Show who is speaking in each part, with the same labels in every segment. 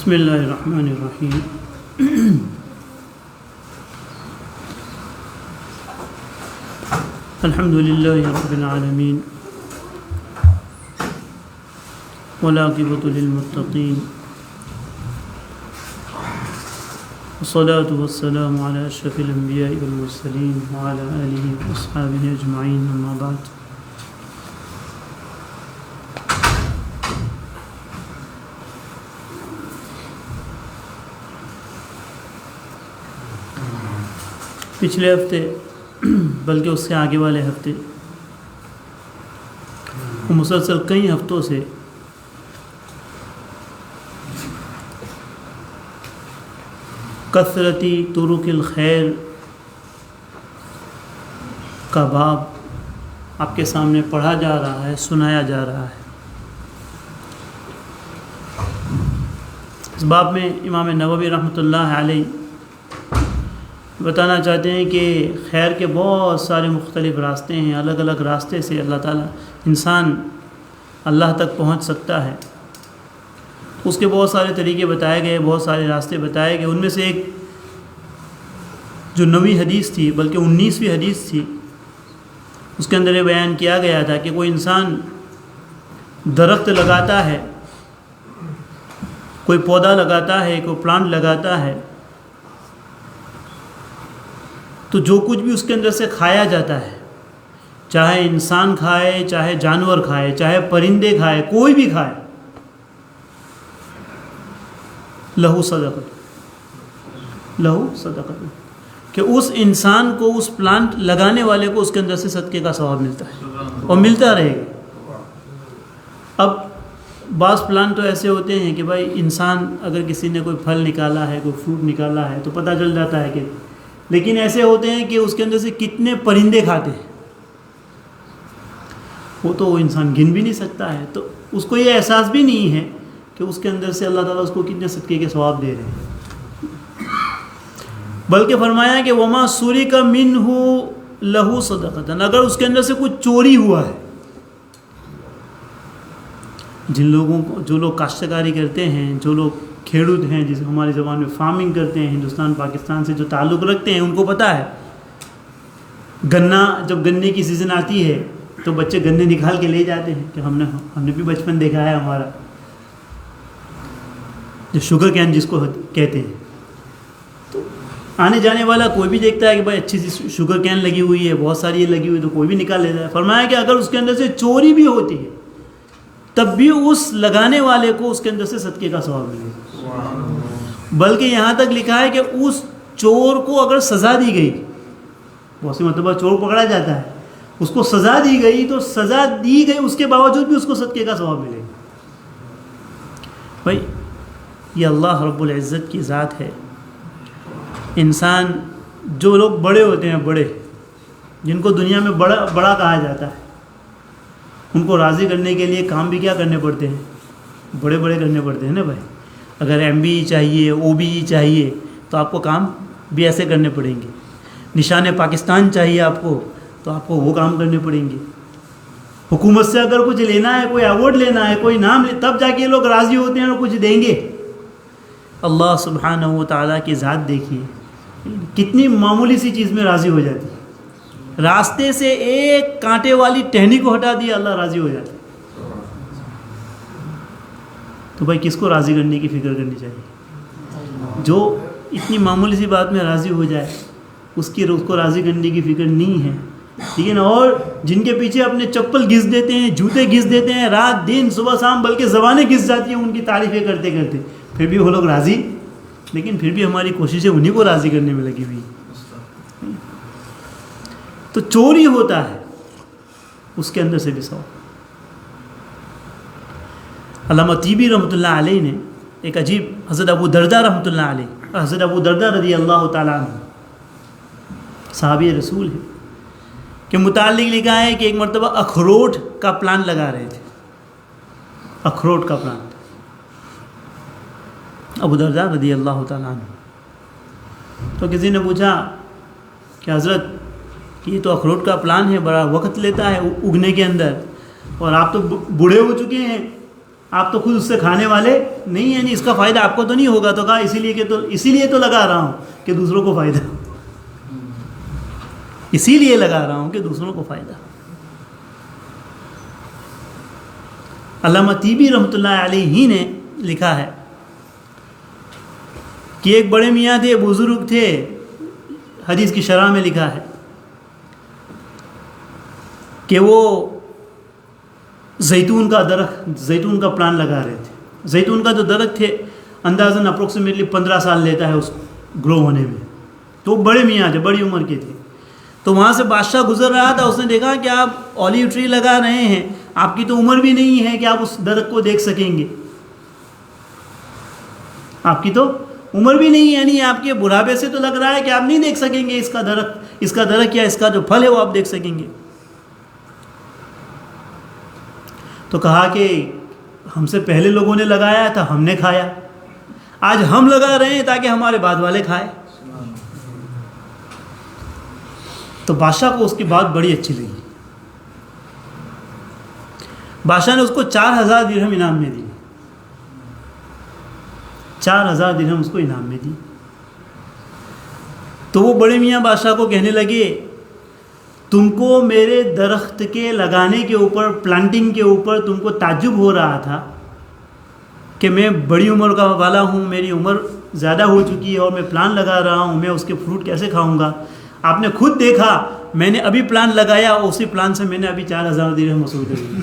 Speaker 1: بسم اللہ الرحمن الرحیم الحمد للہ رب العالمین والعاقبۃ للمتقین والصلاة والسلام علی اشرف الانبیاء والمرسلین وعلی آلہ واصحابہ اجمعین اما بعد۔ پچھلے ہفتے بلکہ اس سے آگے والے ہفتے مسلسل کئی ہفتوں سے کثرتی طرق الخیر کا باب آپ کے سامنے پڑھا جا رہا ہے، سنایا جا رہا ہے۔ اس باب میں امام نووی رحمۃ اللہ علیہ بتانا چاہتے ہیں کہ خیر کے بہت سارے مختلف راستے ہیں، الگ الگ راستے سے اللہ تعالیٰ انسان اللہ تک پہنچ سکتا ہے۔ اس کے بہت سارے طریقے بتائے گئے، بہت سارے راستے بتائے گئے۔ ان میں سے ایک جو 9ویں حدیث تھی، بلکہ 19ویں حدیث تھی، اس کے اندر یہ بیان کیا گیا تھا کہ کوئی انسان درخت لگاتا ہے، کوئی پودا لگاتا ہے، کوئی پلانٹ لگاتا ہے، تو جو کچھ بھی اس کے اندر سے کھایا جاتا ہے، چاہے انسان کھائے، چاہے جانور کھائے، چاہے پرندے کھائے، کوئی بھی کھائے، لہو صدقۃ، لہو صدقۃ، کہ اس انسان کو، اس پلانٹ لگانے والے کو اس کے اندر سے صدقے کا ثواب ملتا ہے اور ملتا رہے گا۔ اب بعض پلانٹ تو ایسے ہوتے ہیں کہ بھائی انسان اگر کسی نے کوئی پھل نکالا ہے، کوئی فروٹ نکالا ہے تو پتہ چل جاتا ہے کہ، لیکن ایسے ہوتے ہیں کہ اس کے اندر سے کتنے پرندے کھاتے ہیں وہ تو انسان گن بھی نہیں سکتا ہے، تو اس کو یہ احساس بھی نہیں ہے کہ اس کے اندر سے اللہ تعالیٰ اس کو کتنے صدقے کے ثواب دے رہے ہیں۔ بلکہ فرمایا کہ وما سُرِقَ مِنْهُ لَهُ صَدَقَةً، اگر اس کے اندر سے کچھ چوری ہوا ہے، جن لوگوں کو، جو لوگ کاشتکاری کرتے ہیں، جو لوگ کھیڑوت ہیں، جسے ہماری زبان میں فارمنگ کرتے ہیں، ہندوستان پاکستان سے جو تعلق رکھتے ہیں، ان کو پتہ ہے گنا، جب گنے کی سیزن آتی ہے تو بچے گنے نکال کے لے جاتے ہیں، کہ ہم نے بھی بچپن دیکھا ہے ہمارا، جو شوگر کین جس کو کہتے ہیں، تو آنے جانے والا کوئی بھی دیکھتا ہے کہ بھائی اچھی سی شوگر کین لگی ہوئی ہے، بہت ساری یہ لگی ہوئی ہے، تو کوئی بھی نکال لیتا ہے۔ فرمایا کہ اگر اس کے اندر سے چوری بھی ہوتی ہے تب بھی اس لگانے والے کو اس کے اندر سے صدقے کا ثواب ملے گا۔ بلکہ یہاں تک لکھا ہے کہ اس چور کو اگر سزا دی گئی، بہت سی مرتبہ چور پکڑا جاتا ہے، اس کو سزا دی گئی، تو سزا دی گئی اس کے باوجود بھی اس کو صدقے کا ثواب ملے گا۔ بھائی یہ اللہ رب العزت کی ذات ہے۔ انسان، جو لوگ بڑے ہوتے ہیں، بڑے جن کو دنیا میں بڑا کہا جاتا ہے، ان کو راضی کرنے کے لیے کام بھی کیا کرنے پڑتے ہیں؟ بڑے کرنے پڑتے ہیں نا بھائی۔ اگر MBE چاہیے، OBE چاہیے، تو آپ کو کام بھی ایسے کرنے پڑیں گے۔ نشان پاکستان چاہیے آپ کو، تو آپ کو وہ کام کرنے پڑیں گے۔ حکومت سے اگر کچھ لینا ہے، کوئی ایوارڈ لینا ہے، کوئی نام تب جا کے لوگ راضی ہوتے ہیں اور کچھ دیں گے۔ اللہ سبحانہ و تعالیٰ کی ذات دیکھیے، کتنی معمولی سی چیز میں راضی ہو جاتی ہے۔ راستے سے ایک کانٹے والی ٹہنی کو ہٹا دیا، اللہ راضی ہو جاتا ہے۔ تو بھائی کس کو راضی کرنے کی فکر کرنی چاہیے؟ جو اتنی معمولی سی بات میں راضی ہو جائے، اس کو راضی کرنے کی فکر نہیں ہے۔ لیکن اور جن کے پیچھے اپنے چپل گھس دیتے ہیں، جوتے گھس دیتے ہیں، رات دن صبح شام، بلکہ زبانیں گھس جاتی ہیں ان کی تعریفیں کرتے کرتے، پھر بھی وہ لوگ راضی، لیکن پھر بھی ہماری کوششیں انہی کو راضی کرنے میں لگی ہوئی۔ تو چوری ہوتا ہے، اس کے اندر سے بھی ثواب۔ علامہ طیبی رحمۃ اللہ علیہ نے ایک عجیب، حضرت ابو درداء رحمۃ اللہ علیہ، حضرت ابو درداء رضی اللہ تعالیٰ عنہ صحابی رسول ہے، کے متعلق لکھا ہے کہ ایک مرتبہ اخروٹ کا پلانٹ لگا رہے تھے، اخروٹ کا پلانٹ، ابو درداء رضی اللہ تعالیٰ عنہ۔ تو کسی نے پوچھا کہ حضرت کہ یہ تو اخروٹ کا پلان ہے، بڑا وقت لیتا ہے اگنے کے اندر، اور آپ تو بوڑھے ہو چکے ہیں، آپ تو خود اس سے کھانے والے نہیں ہیں، اس کا فائدہ آپ کو تو نہیں ہوگا. تو کہا اسی لیے تو لگا رہا ہوں کہ دوسروں کو فائدہ، اسی لیے لگا رہا ہوں کہ دوسروں کو فائدہ. علامہ طیبی رحمۃ اللہ علیہ ہی نے لکھا ہے کہ ایک بڑے میاں تھے، بزرگ تھے، حدیث کی شرح میں لکھا ہے کہ وہ زیتون کا پلان لگا رہے تھے. زیتون کا جو درخت تھے اندازاً اپروکسیمیٹلی 15 سال لیتا ہے اس گرو ہونے میں. تو بڑے میاں تھے، بڑی عمر کے تھے. تو وہاں سے بادشاہ گزر رہا تھا، اس نے دیکھا کہ آپ اولیو ٹری لگا رہے ہیں، آپ کی تو عمر بھی نہیں ہے کہ آپ اس درخت کو دیکھ سکیں گے، آپ کی تو عمر بھی نہیں ہے، یعنی آپ کے بڑھاپے سے تو لگ رہا ہے کہ آپ نہیں دیکھ سکیں گے اس کا درخت یا اس کا جو پھل ہے وہ آپ دیکھ سکیں گے. تو کہا کہ ہم سے پہلے لوگوں نے لگایا تھا، ہم نے کھایا، آج ہم لگا رہے ہیں تاکہ ہمارے بعد والے کھائے. تو بادشاہ کو اس کی بات بڑی اچھی لگی. بادشاہ نے اس کو 4000 درہم انعام میں دی. 4000 درہم اس کو انعام میں دی. تو وہ بڑے میاں بادشاہ کو کہنے لگے تم کو میرے درخت کے لگانے کے اوپر، پلانٹنگ کے اوپر تم کو تعجب ہو رہا تھا کہ میں بڑی عمر کا والا ہوں، میری عمر زیادہ ہو چکی ہے اور میں پلان لگا رہا ہوں، میں اس کے فروٹ کیسے کھاؤں گا. آپ نے خود دیکھا میں نے ابھی پلان لگایا، اسی پلان سے میں نے ابھی 4000 درہم وصول کر لیے.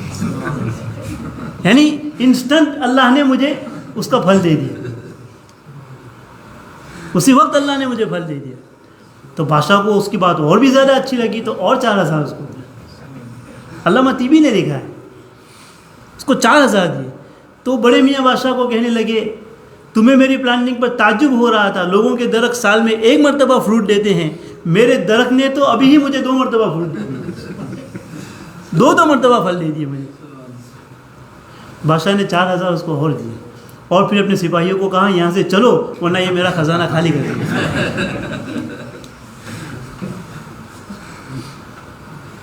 Speaker 1: یعنی انسٹنٹ اللہ نے مجھے اس کا پھل دے دیا، اسی وقت اللہ نے مجھے پھل دے دیا. تو بادشاہ کو اس کی بات اور بھی زیادہ اچھی لگی تو اور 4000 اس کو دیا. علامہ طیبی نے لکھا ہے اس کو 4000 دیے. تو بڑے میاں بادشاہ کو کہنے لگے تمہیں میری پلاننگ پر تعجب ہو رہا تھا، لوگوں کے درخت سال میں 1 مرتبہ فروٹ دیتے ہیں، میرے درخت نے تو ابھی ہی مجھے 2 مرتبہ فروٹ دے دیے، 2 مرتبہ پھل دے دیے مجھے. بادشاہ نے 4000 اس کو اور دیے اور پھر اپنے سپاہیوں کو کہا یہاں سے چلو ورنہ یہ میرا خزانہ خالی کر دے گا.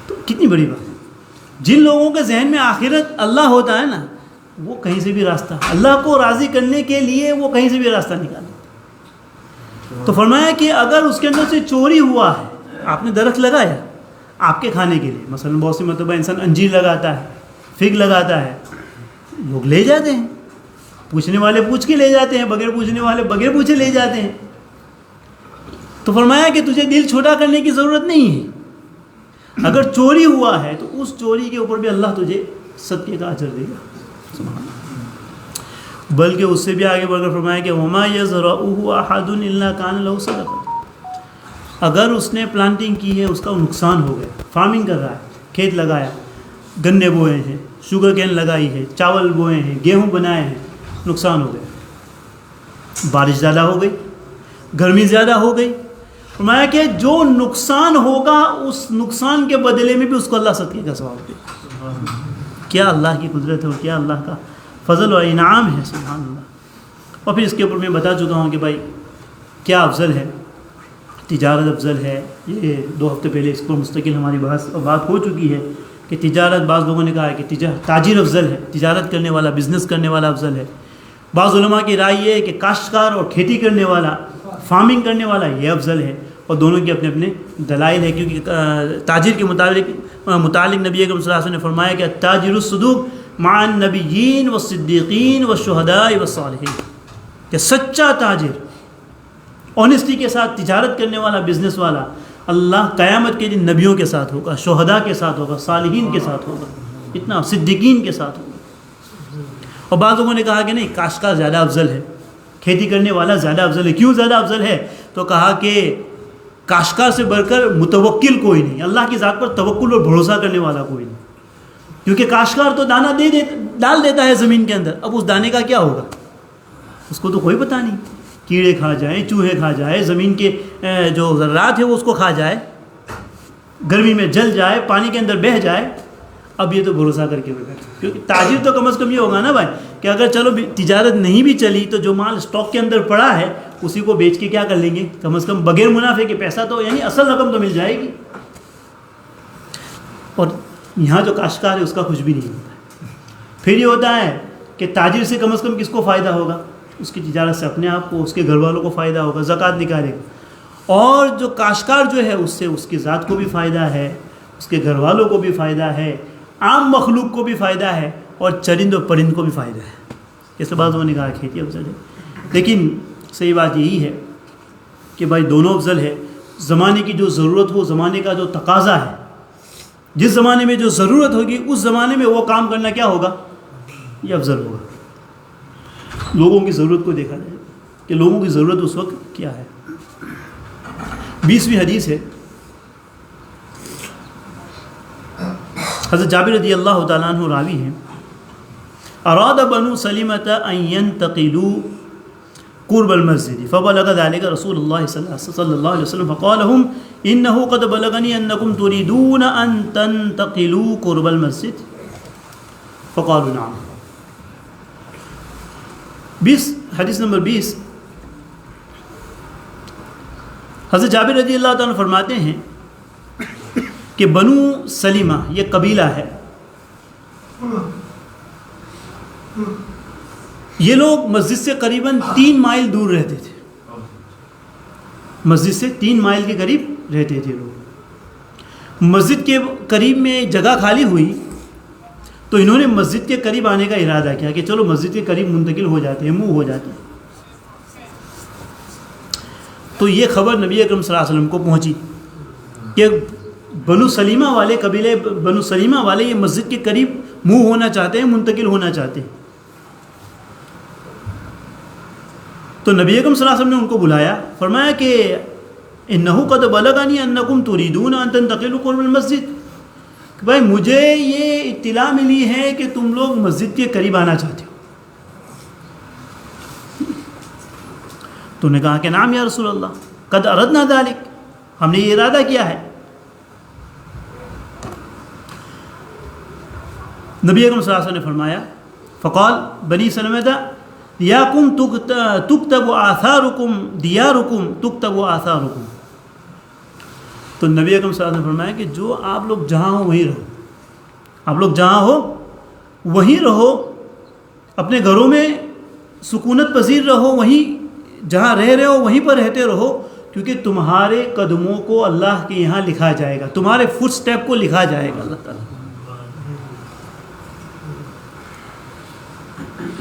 Speaker 1: تو کتنی بڑی بات ہے. جن لوگوں کے ذہن میں آخرت اللہ ہوتا ہے نا، وہ کہیں سے بھی راستہ، اللہ کو راضی کرنے کے لیے وہ کہیں سے بھی راستہ نکالے. تو فرمایا کہ اگر اس کے اندر سے چوری ہوا ہے، آپ نے درخت لگایا آپ کے کھانے کے لیے، مثلا بہت سی مرتبہ انسان انجیر لگاتا ہے، فگ لگاتا ہے، لوگ لے جاتے ہیں، پوچھنے والے پوچھ کے لے جاتے ہیں، بغیر پوچھنے والے بغیر پوچھے لے جاتے ہیں. تو فرمایا کہ تجھے دل چھوٹا کرنے کی ضرورت نہیں ہے. اگر چوری ہوا ہے تو اس چوری کے اوپر بھی اللہ تجھے صدقے کا اجر دے گا. بلکہ اس سے بھی آگے بڑھ کر فرمایا کہ وما یزرعہ احد الا کان لہ صدقہ. اگر اس نے پلانٹنگ کی ہے، اس کا نقصان ہو گیا، فارمنگ کر رہا ہے، کھیت لگایا، گنے بوئے ہیں، شوگر کین لگائی ہے، چاول بوئے ہیں، گیہوں بنائے ہیں، نقصان ہو گیا، بارش زیادہ ہو گئی، گرمی زیادہ ہو گئی. فرمایا کہ جو نقصان ہوگا اس نقصان کے بدلے میں بھی اس کو اللہ صدقے کا ثواب دے. کیا اللہ کی قدرت ہے اور کیا اللہ کا فضل و انعام ہے، سبحان اللہ. اور پھر اس کے اوپر میں بتا چکا ہوں کہ بھائی کیا افضل ہے. تجارت افضل ہے، یہ 2 ہفتے پہلے اس پر مستقل ہماری بات ہو چکی ہے کہ تجارت، بعض لوگوں نے کہا ہے کہ تاجر افضل ہے، تجارت کرنے والا، بزنس کرنے والا افضل ہے. بعض علماء کی رائے یہ ہے کہ کاشتکار اور کھیتی کرنے والا، فارمنگ کرنے والا یہ افضل ہے. اور دونوں کے اپنے اپنے دلائل ہیں، کیونکہ تاجر کے متعلق نبی اکرم صلی اللہ علیہ وسلم نے فرمایا کہ التاجر الصدوق مع النبیین والصدیقین والشہداء والصالحین، کہ سچا تاجر، آنیسٹی کے ساتھ تجارت کرنے والا، بزنس والا، اللہ قیامت کے دن نبیوں کے ساتھ ہوگا، شہداء کے ساتھ ہوگا، صالحین کے ساتھ ہوگا، اتنا صدیقین کے ساتھ ہوگا. اور بعض لوگوں نے کہا کہ نہیں، کاشتکار زیادہ افضل ہے، کھیتی کرنے والا زیادہ افضل ہے. کیوں زیادہ افضل ہے؟ تو کہا کہ کاشتکار سے بڑھ کر متوکل کوئی نہیں، اللہ کی ذات پر توکل اور بھروسہ کرنے والا کوئی نہیں. کیونکہ کاشتکار تو دانہ ڈال دیتا ہے زمین کے اندر، اب اس دانے کا کیا ہوگا اس کو تو کوئی پتہ نہیں، کیڑے کھا جائیں، چوہے کھا جائے، زمین کے جو ذرات ہیں وہ اس کو کھا جائے، گرمی میں جل جائے، پانی کے اندر بہہ جائے. اب یہ تو بھروسہ کر کے ہوگا، کیونکہ تاجر تو کم از کم یہ ہوگا نا بھائی کہ اگر چلو تجارت نہیں بھی چلی تو جو مال اسٹاک کے اندر پڑا ہے اسی کو بیچ کے کیا کر لیں گے، کم از کم بغیر منافع کے پیسہ تو، یعنی اصل رقم تو مل جائے گی. اور یہاں جو کاشتکار ہے اس کا کچھ بھی نہیں ہوتا ہے. پھر یہ ہوتا ہے کہ کہ تاجر سے کم از کم کس کو فائدہ ہوگا؟ اس کی تجارت سے اپنے آپ کو، اس کے گھر والوں کو فائدہ ہوگا، زکوٰۃ نکالے گا۔ اور جو کاشتکار جو ہے اس سے اس کی ذات کو بھی فائدہ ہے، اس کے گھر والوں کو بھی فائدہ ہے، عام مخلوق کو بھی فائدہ ہے، اور چرند و پرند کو بھی فائدہ ہے۔ اس کے بعد انہوں نے کہا کھیتی افضل ہے، لیکن صحیح بات یہی ہے کہ بھائی دونوں افضل ہے۔ زمانے کی جو ضرورت ہو، زمانے کا جو تقاضا ہے، جس زمانے میں جو ضرورت ہوگی اس زمانے میں وہ کام کرنا کیا ہوگا؟ یہ افضل ہوگا۔ لوگوں کی ضرورت کو دیکھا جائے کہ لوگوں کی ضرورت اس وقت کیا ہے۔ 20ویں حدیث ہے، حضرت جابر رضی اللہ تعالیٰ عنہ راوی ہیں، اراد بنو سلمۃ ان ينتقلوا قرب المسجد فبلغ ذلك رسول اللہ صلی اللہ علیہ وسلم فقال لهم انه قد بلغني انكم تريدون ان تنتقلوا قرب المسجد فقالوا نعم۔ 20 حدیث نمبر 20، حضرت جابر رضی اللہ تعالیٰ فرماتے ہیں کہ بنو سلیمہ یہ قبیلہ ہے، یہ لوگ مسجد سے قریباً 3 مائل دور رہتے تھے، مسجد سے 3 مائل کے قریب رہتے تھے لوگ۔ مسجد کے قریب میں جگہ خالی ہوئی تو انہوں نے مسجد کے قریب آنے کا ارادہ کیا کہ چلو مسجد کے قریب منتقل ہو جاتے ہیں، موو ہو جاتے ہیں۔ تو یہ خبر نبی اکرم صلی اللہ علیہ وسلم کو پہنچی کہ بنو سلیمہ والے قبیلے، بنو سلیمہ والے یہ مسجد کے قریب موو ہونا چاہتے ہیں، منتقل ہونا چاہتے ہیں۔ تو نبی اکرم صلی اللہ علیہ وسلم نے ان کو بلایا، فرمایا کہ انہو قد بلغنی انکم تریدون ان تنتقلوا قرب المسجد، کہ بھائی مجھے یہ اطلاع ملی ہے کہ تم لوگ مسجد کے قریب آنا چاہتے ہو۔ تو نے کہا کہ نعم یا رسول اللہ قد اردنا ذلک، ہم نے یہ ارادہ کیا ہے۔ نبی اکرم صلی اللہ علیہ وسلم نے فرمایا فقال بنی سلمۃ یاکم تکتب آثارکم دیارکم تکتب آثارکم، تو نبی اکرم صلی اللہ علیہ وسلم نے فرمایا کہ جو آپ لوگ جہاں ہو وہیں رہو، آپ لوگ جہاں ہو وہیں رہو، اپنے گھروں میں سکونت پذیر رہو، وہیں جہاں رہ رہے ہو وہیں پر رہتے رہو، کیونکہ تمہارے قدموں کو اللہ کے یہاں لکھا جائے گا، تمہارے فٹ سٹیپ کو لکھا جائے گا اللہ تعالیٰ۔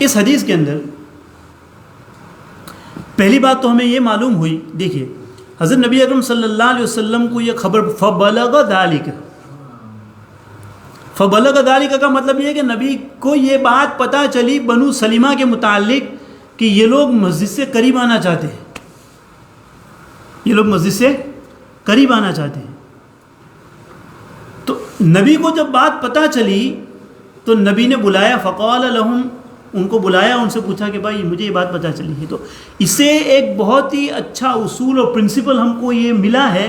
Speaker 1: اس حدیث کے اندر پہلی بات تو ہمیں یہ معلوم ہوئی، دیکھیے حضرت نبی اکرم صلی اللہ علیہ وسلم کو یہ خبر فبلغ ذالک، فبلغ ذالک کا مطلب یہ ہے کہ نبی کو یہ بات پتہ چلی بنو سلیمہ کے متعلق کہ یہ لوگ مسجد سے قریب آنا چاہتے ہیں، یہ لوگ مسجد سے قریب آنا چاہتے ہیں۔ تو نبی کو جب بات پتہ چلی تو نبی نے بلایا، فقال لهم، ان کو بلایا، ان سے پوچھا کہ بھائی مجھے یہ بات پتہ چلی ہے۔ تو اس سے ایک بہت ہی اچھا اصول اور پرنسپل ہم کو یہ ملا ہے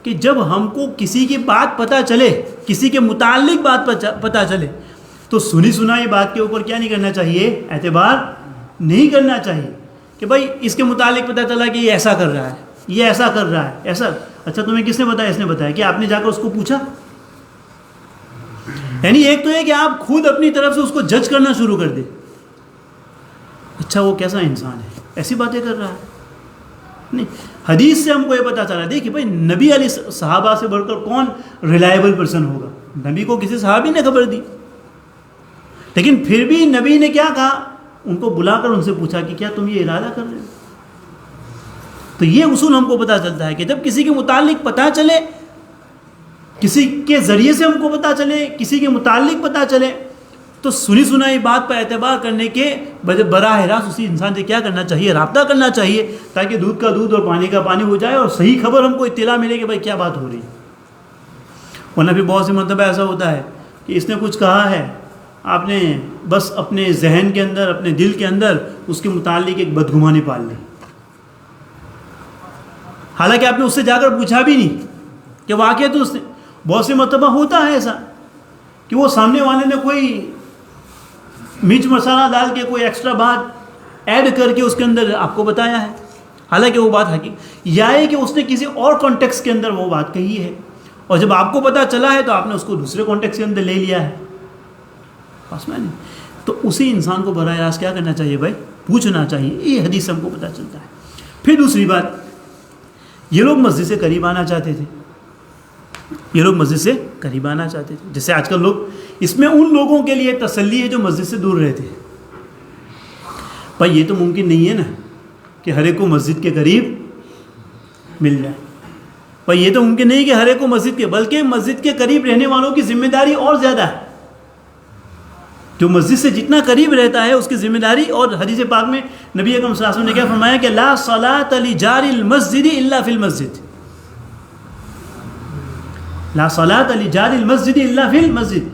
Speaker 1: کہ جب ہم کو کسی کی بات پتہ چلے، کسی کے متعلق بات پتہ چلے، تو سنی سنائی بات کے اوپر کیا نہیں کرنا چاہیے؟ اعتبار نہیں کرنا چاہیے کہ بھائی اس کے متعلق پتہ چلا کہ یہ ایسا کر رہا ہے، یہ ایسا کر رہا ہے، ایسا، اچھا تمہیں کس نے بتایا؟ اس نے بتایا۔ کہ آپ نے جا کر اس کو پوچھا؟ یعنی ایک تو یہ کہ آپ خود اپنی طرف سے اس کو جج کرنا شروع کر دیں، اچھا وہ کیسا انسان ہے، ایسی باتیں کر رہا ہے۔ نہیں، حدیث سے ہم کو یہ پتہ چلا، دیکھیے بھائی نبی علیہ صحابہ سے بڑھ کر کون ریلائبل پرسن ہوگا؟ نبی کو کسی صحابی نے خبر دی، لیکن پھر بھی نبی نے کیا کہا؟ ان کو بلا کر ان سے پوچھا کہ کیا تم یہ ارادہ کر رہے ہو؟ تو یہ اصول ہم کو پتہ چلتا ہے کہ جب کسی کے متعلق پتہ چلے، کسی کے ذریعے سے ہم کو پتہ چلے، کسی کے متعلق پتہ چلے، تو سنی سنائی بات پر اعتبار کرنے کے براہ راست اسی انسان سے کیا کرنا چاہیے؟ رابطہ کرنا چاہیے، تاکہ دودھ کا دودھ اور پانی کا پانی ہو جائے اور صحیح خبر ہم کو اطلاع ملے کہ بھائی کیا بات ہو رہی ہے۔ ورنہ بھی بہت سی مرتبہ ایسا ہوتا ہے کہ اس نے کچھ کہا ہے، آپ نے بس اپنے ذہن کے اندر، اپنے دل کے اندر اس کے متعلق ایک بدگمانی پال لی، حالانکہ آپ نے اس سے جا کر پوچھا بھی نہیں کہ واقعہ تو اس نے۔ بہت سی مرتبہ ہوتا ہے ایسا کہ وہ سامنے والے نے کوئی مرچ مسالہ ڈال کے کوئی ایکسٹرا بات ایڈ کر کے اس کے اندر آپ کو بتایا ہے، حالانکہ وہ بات حقیقت، یا ہے کہ اس نے کسی اور کانٹیکس کے اندر وہ بات کہی ہے، اور جب آپ کو پتہ چلا ہے تو آپ نے اس کو دوسرے کانٹیکس کے اندر لے لیا ہے۔ بس میں نہیں، تو اسی انسان کو براہ راست کیا کرنا چاہیے بھائی؟ پوچھنا چاہیے. یہ حدیث سے ہم کو پتہ چلتا ہے. پھر دوسری بات، یہ لوگ مسجد سے قریب آنا چاہتے تھے. یہ لوگ مسجد سے قریب آنا چاہتے تھے. جیسے آج کل لوگ، اس میں ان لوگوں کے لیے تسلی ہے جو مسجد سے دور رہتے ہیں. بھائی یہ تو ممکن نہیں ہے نا کہ ہر ایک کو مسجد کے قریب مل جائے. بھائی یہ تو ممکن نہیں کہ ہر ایک کو مسجد کے، بلکہ مسجد کے قریب رہنے والوں کی ذمہ داری اور زیادہ ہے. جو مسجد سے جتنا قریب رہتا ہے اس کی ذمہ داری. اور حدیث پاک میں نبی اکرم صلی اللہ علیہ وسلم نے کیا فرمایا کہ لا صلاۃ لجار المسجد الا فی المسجد. لا صلاۃ لجار المسجد الا فی المسجد،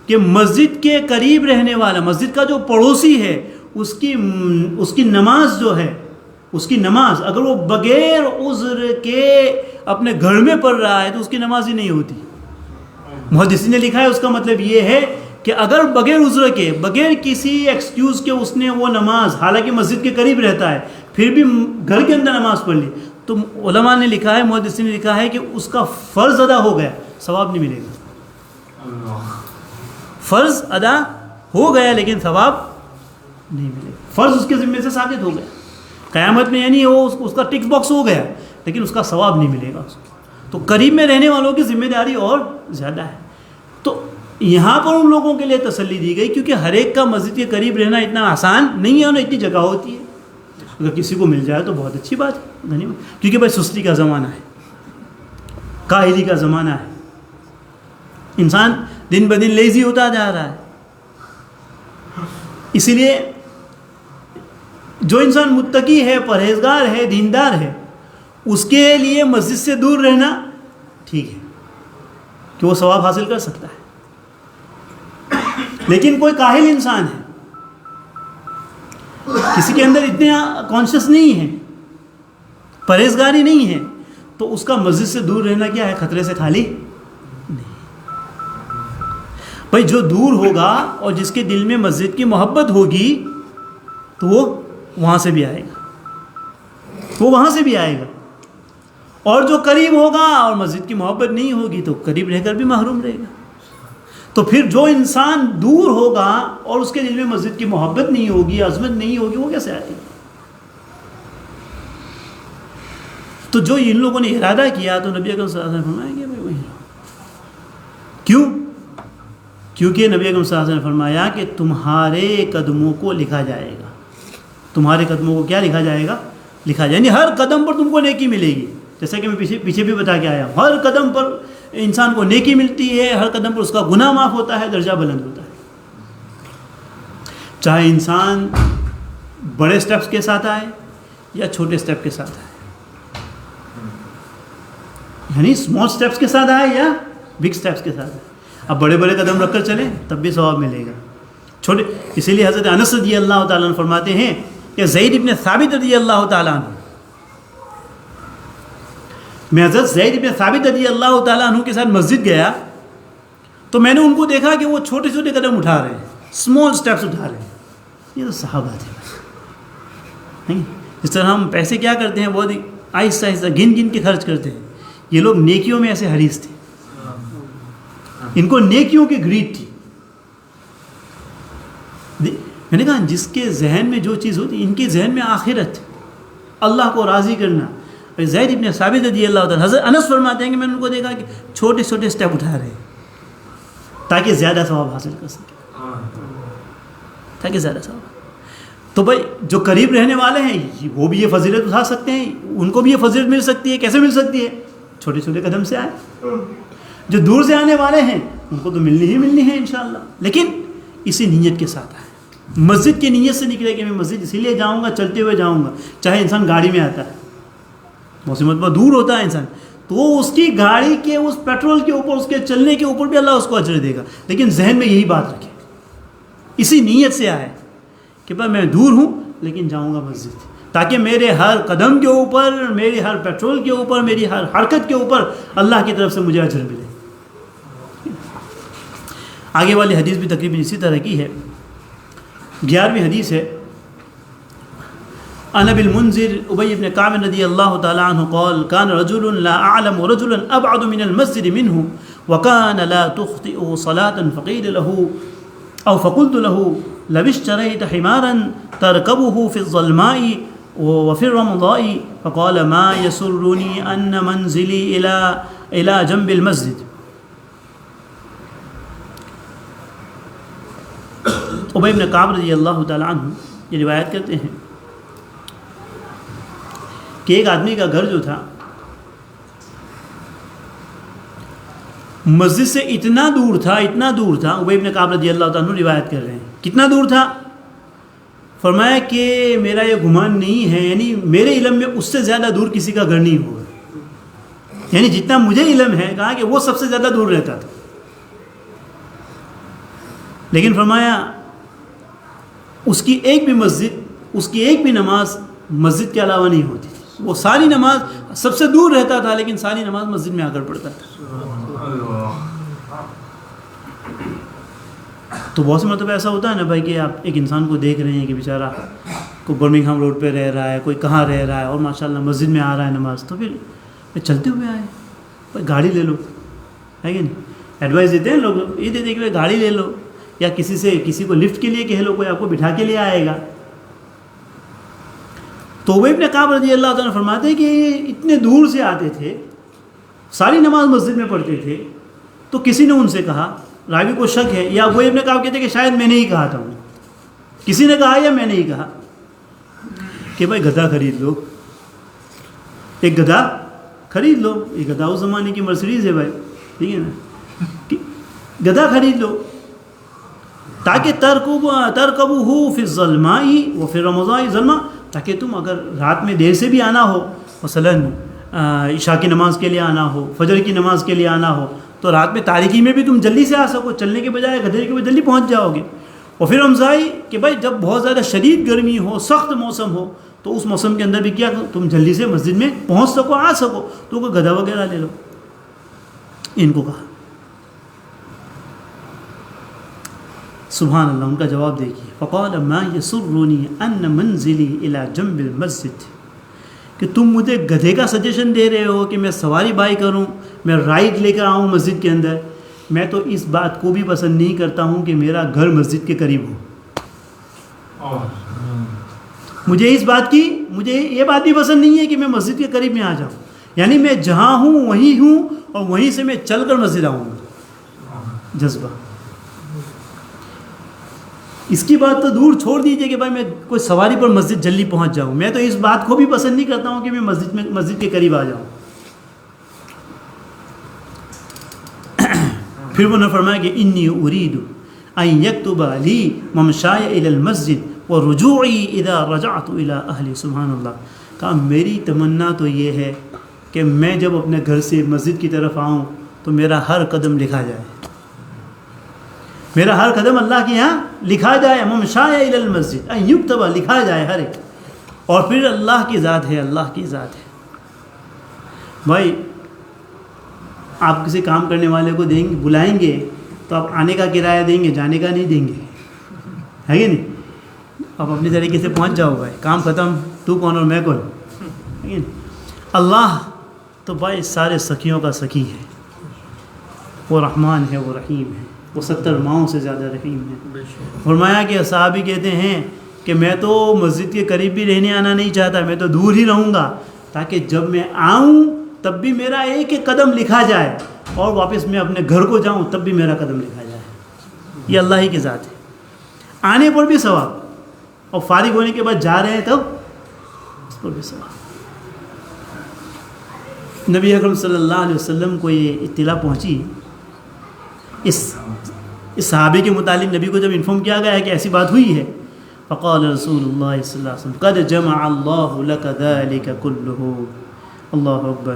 Speaker 1: کہ مسجد کے قریب رہنے والا، مسجد کا جو پڑوسی ہے، اس کی نماز جو ہے، اس کی نماز اگر وہ بغیر عذر کے اپنے گھر میں پڑھ رہا ہے تو اس کی نماز ہی نہیں ہوتی. محدثین نے لکھا ہے اس کا مطلب یہ ہے کہ اگر بغیر عذر کے، بغیر کسی ایکسکیوز کے اس نے وہ نماز، حالانکہ مسجد کے قریب رہتا ہے، پھر بھی گھر کے اندر نماز پڑھ لی، تو علماء نے لکھا ہے، محدثین نے لکھا ہے کہ اس کا فرض ادا ہو گیا، ثواب نہیں ملے گا. فرض ادا ہو گیا لیکن ثواب نہیں ملے گا. فرض اس کے ذمے سے ثابت ہو گیا قیامت میں، یعنی وہ اس کا ٹک باکس ہو گیا لیکن اس کا ثواب نہیں ملے گا اس کو. تو قریب میں رہنے والوں کی ذمہ داری اور زیادہ ہے. تو یہاں پر ان لوگوں کے لیے تسلی دی گئی کیونکہ ہر ایک کا مسجد کے قریب رہنا اتنا آسان نہیں ہے اور اتنی جگہ ہوتی ہے. اگر کسی کو مل جائے تو بہت اچھی بات ہے، کیونکہ بھائی سستی کا زمانہ ہے، کاہلی کا زمانہ ہے، انسان دن بدن لیزی ہوتا جا رہا ہے. اسی لیے جو انسان متقی ہے، پرہیزگار ہے، دیندار ہے، اس کے لیے مسجد سے دور رہنا ٹھیک ہے کہ وہ ثواب حاصل کر سکتا ہے. لیکن کوئی کاہل انسان ہے، کسی کے اندر اتنے کانشیس نہیں ہے، پرہیزگاری نہیں ہے، تو اس کا مسجد سے دور رہنا کیا ہے؟ خطرے سے خالی نہیں. بھائی جو دور ہوگا اور جس کے دل میں مسجد کی محبت ہوگی تو وہ وہاں سے بھی آئے گا، وہ وہاں سے بھی آئے گا. اور جو قریب ہوگا اور مسجد کی محبت نہیں ہوگی تو قریب رہ کر بھی محروم رہے گا. تو پھر جو انسان دور ہوگا اور اس کے دل میں مسجد کی محبت نہیں ہوگی، عظمت نہیں ہوگی، وہ کیسے آئے گا؟ تو جو ان لوگوں نے ارادہ کیا تو نبی اکرم صلی اللہ علیہ وسلم فرمایا کہ بھائی وہی کیوں؟ کیونکہ نبی اکرم صلی اللہ علیہ وسلم نے فرمایا کہ تمہارے قدموں کو لکھا جائے گا. تمہارے قدموں کو کیا لکھا جائے گا؟ لکھا جائے، یعنی ہر قدم پر تم کو نیکی ملے گی. جیسا کہ میں پیچھے بھی بتا کے آیا ہوں، ہر قدم پر انسان کو نیکی ملتی ہے، ہر قدم پر اس کا گناہ معاف ہوتا ہے، درجہ بلند ہوتا ہے. چاہے انسان بڑے سٹیپس کے ساتھ آئے یا چھوٹے سٹیپ کے ساتھ آئے، یعنی اسمال سٹیپس کے ساتھ آئے یا بگ سٹیپس کے ساتھ آئے. اب بڑے بڑے قدم رکھ کر چلیں تب بھی ثواب ملے گا. چھوٹے، اسی لیے حضرت انس رضی اللہ تعالیٰ عنہ فرماتے ہیں کہ زید ابن ثابت رضی اللہ تعالیٰ عنہ، میں حضرت زید ابن ثابت رضی اللہ تعالیٰ عنہ کے ساتھ مسجد گیا تو میں نے ان کو دیکھا کہ وہ چھوٹے چھوٹے قدم اٹھا رہے ہیں، اسمال سٹیپس اٹھا رہے ہیں. یہ تو صحابہ تھے. جس طرح ہم پیسے کیا کرتے ہیں بہت آہستہ آہستہ گن گن کے خرچ کرتے ہیں، یہ لوگ نیکیوں میں ایسے حریص تھے. ان کو نیکیوں کی گریڈ تھی. میں نے کہا جس کے ذہن میں جو چیز ہوتی، ان کے ذہن میں آخرت، اللہ کو راضی کرنا. زید ابن ثابت رضی اللہ تعالیٰ، حضرت انس فرماتے ہیں کہ میں نے ان کو دیکھا کہ چھوٹے چھوٹے سٹیپ اٹھا رہے ہیں تاکہ زیادہ ثواب حاصل کر سکے، تاکہ زیادہ ثواب. تو بھائی جو قریب رہنے والے ہیں وہ بھی یہ فضیلت اٹھا سکتے ہیں، ان کو بھی یہ فضیلت مل سکتی ہے. کیسے مل سکتی ہے؟ چھوٹے چھوٹے قدم سے آئے. جو دور سے آنے والے ہیں ان کو تو ملنی ہی ملنی ہے انشاءاللہ، لیکن اسی نیت کے ساتھ آئے. مسجد کی نیت سے نکلے کہ میں مسجد اسی لیے جاؤں گا، چلتے ہوئے جاؤں گا. چاہے انسان گاڑی میں آتا ہے، موسم پر دور ہوتا ہے انسان، تو وہ اس کی گاڑی کے اس پیٹرول کے اوپر، اس کے چلنے کے اوپر بھی اللہ اس کو اجر دے گا. لیکن ذہن میں یہی بات رکھے، اسی نیت سے آئے کہ بھائی میں دور ہوں لیکن جاؤں گا مسجد، تاکہ میرے ہر قدم کے اوپر، میری ہر پیٹرول کے اوپر، میری ہر حرکت کے اوپر اللہ کی طرف سے مجھے اجر ملے. آگے والی حدیث بھی تقریباً اسی طرح کی ہے. 11ویں حدیث ہے. عن ابي المنذر ابي بن كعب رضي الله تعالى عنه قال كان رجل لا اعلم رجلا ابعد من المسجد منه وكان لا تخطئ صلاة فقيل له او فقلت له لو اشتريت حمارا تركبه في الظلماء وفي الرمضاء فقال ما يسرني أن منزلي إلى جنب المسجد. ابی بن کعب رضی اللہ تعالیٰ عنہ یہ روایت کرتے ہیں کہ ایک آدمی کا گھر جو تھا مسجد سے اتنا دور تھا ابی بن کعب رضی اللہ تعالیٰ عنہ روایت کر رہے ہیں کتنا دور تھا. فرمایا کہ میرا یہ گمان نہیں ہے، یعنی میرے علم میں اس سے زیادہ دور کسی کا گھر نہیں ہوگا، یعنی جتنا مجھے علم ہے کہا کہ وہ سب سے زیادہ دور رہتا تھا. لیکن فرمایا اس کی ایک بھی نماز مسجد کے علاوہ نہیں ہوتی تھی. وہ ساری نماز سب سے دور رہتا تھا لیکن ساری نماز مسجد میں آ کر پڑھتا تھا. تو بہت سے مرتبہ ایسا ہوتا ہے نا بھائی کہ آپ ایک انسان کو دیکھ رہے ہیں کہ بیچارہ کوئی برمنگھم روڈ پہ رہ رہا ہے، کوئی کہاں رہ رہا ہے اور ماشاءاللہ مسجد میں آ رہا ہے نماز، تو پھر چلتے ہوئے آئے بھائی گاڑی لے لو، ہے کہ نہیں. ایڈوائز دیتے ہیں لوگ، یہ دیتے ہیں کہ بھائی گاڑی لے لو یا کسی کو لفٹ کے لیے کہہ لو، کوئی آپ کو بٹھا کے لے آئے گا. تو وہ ابن کعب رضی اللہ تعالیٰ فرماتے ہیں کہ اتنے دور سے آتے تھے، ساری نماز مسجد میں پڑھتے تھے. تو کسی نے ان سے کہا، راوی کو شک ہے یا وہ ابن کعب کہتے ہیں کہ شاید میں نے ہی کہا تھا، کسی نے کہا یا میں نے ہی کہا کہ بھائی گدھا خرید لو، ایک گدھا خرید لو. یہ گدھا اس زمانے کی مرسیڈیز ہے بھائی، ٹھیک ہے نا، گدھا خرید لو تاکہ ترکبوہ فی الظلماء وفی الرمضاء ظلماء، تاکہ تم اگر رات میں دیر سے بھی آنا ہو، مثلاً عشاء کی نماز کے لیے آنا ہو، فجر کی نماز کے لیے آنا ہو، تو رات میں تاریکی میں بھی تم جلدی سے آ سکو، چلنے کے بجائے گدھے کے جلدی پہنچ جاؤ گے. اور پھر رمضائی کہ بھائی جب بہت زیادہ شدید گرمی ہو، سخت موسم ہو، تو اس موسم کے اندر بھی کیا تم جلدی سے مسجد میں پہنچ سکو، آ سکو، تو کوئی گدھا وغیرہ لے لو. ان کو کہا. سبحان اللہ، ان کا جواب دیکھیے. فقال ما یسرنی ان منزلی الی جنب المسجد، کہ تم مجھے گدھے کا سجیشن دے رہے ہو کہ میں سواری بائی کروں، میں رائڈ لے کر آؤں مسجد کے اندر. میں تو اس بات کو بھی پسند نہیں کرتا ہوں کہ میرا گھر مسجد کے قریب ہو. مجھے یہ بات بھی پسند نہیں ہے کہ میں مسجد کے قریب میں آ جاؤں، یعنی میں جہاں ہوں وہیں ہوں اور وہیں سے میں چل کر مسجد آؤں گا. جذبہ. اس کی بات تو دور چھوڑ دیجئے کہ بھائی میں کوئی سواری پر مسجد جلدی پہنچ جاؤں، میں تو اس بات کو بھی پسند نہیں کرتا ہوں کہ میں مسجد کے قریب آ جاؤں. پھر انہوں نے فرمایا کہ انی ارید ان یکتب لی ممشای الی المسجد ورجوعی اذا رجعت الی اہلی. سبحان اللہ. کہا میری تمنا تو یہ ہے کہ میں جب اپنے گھر سے مسجد کی طرف آؤں تو میرا ہر قدم لکھا جائے، میرا ہر قدم اللہ کے یہاں لکھا جائے. ممشای الی المسجد ان یکتب، لکھا جائے ہر ایک. اور پھر اللہ کی ذات ہے، اللہ کی ذات ہے. بھائی آپ کسی کام کرنے والے کو بلائیں گے تو آپ آنے کا کرایہ دیں گے، جانے کا نہیں دیں گے، ہے کہ نہیں. آپ اپنی طریقے سے پہنچ جاؤ بھائی، کام ختم، تو کون اور میں کون. اللہ تو بھائی سارے سخیوں کا سخی ہے، وہ رحمان ہے، وہ رحیم ہے، وہ 70 ماؤں سے زیادہ رحیم ہے. فرمایا کہ صحابی کہتے ہیں کہ میں تو مسجد کے قریب بھی رہنے آنا نہیں چاہتا، میں تو دور ہی رہوں گا تاکہ جب میں آؤں تب بھی میرا ایک ایک قدم لکھا جائے اور واپس میں اپنے گھر کو جاؤں تب بھی میرا قدم لکھا جائے. یہ اللہ ہی کی ذات ہے. آنے پر بھی ثواب اور فارغ ہونے کے بعد جا رہے ہیں تب اس پر بھی ثواب. نبی اکرم صلی اللہ علیہ وسلم کو یہ اطلاع پہنچی، اس صحابی کے متعلق نبی کو جب انفارم کیا گیا ہے کہ ایسی بات ہوئی ہے، فقال رسول اللہ صلی اللہ علیہ وسلم قد جمع اللہ لک ذلک کلہ. اللہ اکبر.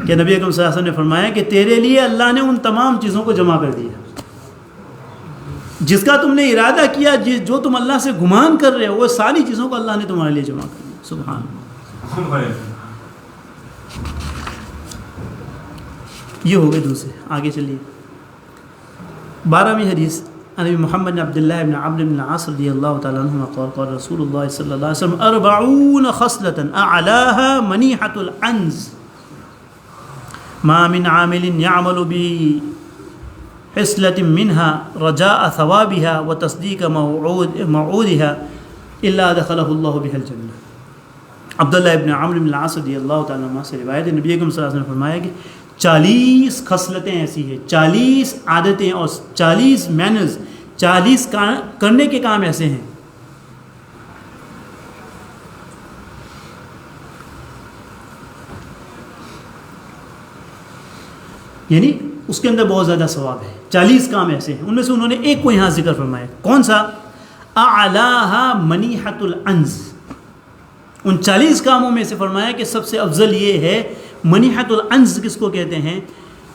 Speaker 1: کہ نبی اکرم صلی اللہ علیہ وسلم نے فرمایا کہ تیرے لیے اللہ نے ان تمام چیزوں کو جمع کر دیا جس کا تم نے ارادہ کیا، جو تم اللہ سے گمان کر رہے ہو، وہ ساری چیزوں کو اللہ نے تمہارے لیے جمع کر دیا. سبحان اللہ. یہ ہو گئے دوسرے. آگے چلیے. 12ویں حدیث. نبی محمد بن عبداللہ بن عمرو بن العاص رضی اللہ تعالیٰ عنہما قال قال رسول اللہ صلی اللہ علیہ وسلم 40 خصلة اعلاها منیحة العنز ما من عامل يعمل حصلة منها رجاء ثوابها وتصديق موعودها إلا دخله الله بها الجنة. عبداللہ ابن عمرو بن العاص رضی اللہ تعالیٰ عنہ سے روایت ہے، نبی اکرم صلی اللہ علیہ وسلم نے فرمایا کہ 40 خصلتیں ایسی ہیں، 40 عادتیں اور 40 مینرز، 40 کرنے کے کام ایسے ہیں یعنی اس کے اندر بہت زیادہ ثواب ہے. 40 کام ایسے ہیں، ان میں سے انہوں نے ایک کو یہاں ذکر فرمایا. کون سا؟ اعلاھا منیحۃ العنز. ان 40 کاموں میں سے فرمایا کہ سب سے افضل یہ ہے. منیحۃ العنز کس کو کہتے ہیں؟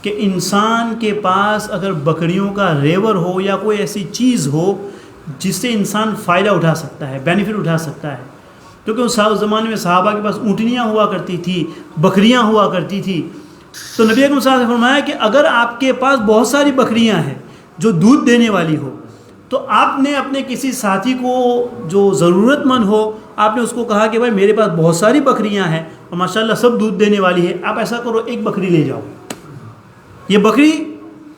Speaker 1: کہ انسان کے پاس اگر بکریوں کا ریور ہو یا کوئی ایسی چیز ہو جس سے انسان فائدہ اٹھا سکتا ہے، بینیفٹ اٹھا سکتا ہے. کیونکہ اس زمانے میں صحابہ کے پاس اونٹنیاں ہوا کرتی تھی، بکریاں ہوا کرتی تھی. تو نبی اکرم صلی اللہ علیہ وسلم نے فرمایا کہ اگر آپ کے پاس بہت ساری بکریاں ہیں جو دودھ دینے والی ہو، تو آپ نے اپنے کسی ساتھی کو جو ضرورت مند ہو، آپ نے اس کو کہا کہ بھائی میرے پاس بہت ساری بکریاں ہیں اور ماشاءاللہ سب دودھ دینے والی ہے، آپ ایسا کرو ایک بکری لے جاؤ. یہ بکری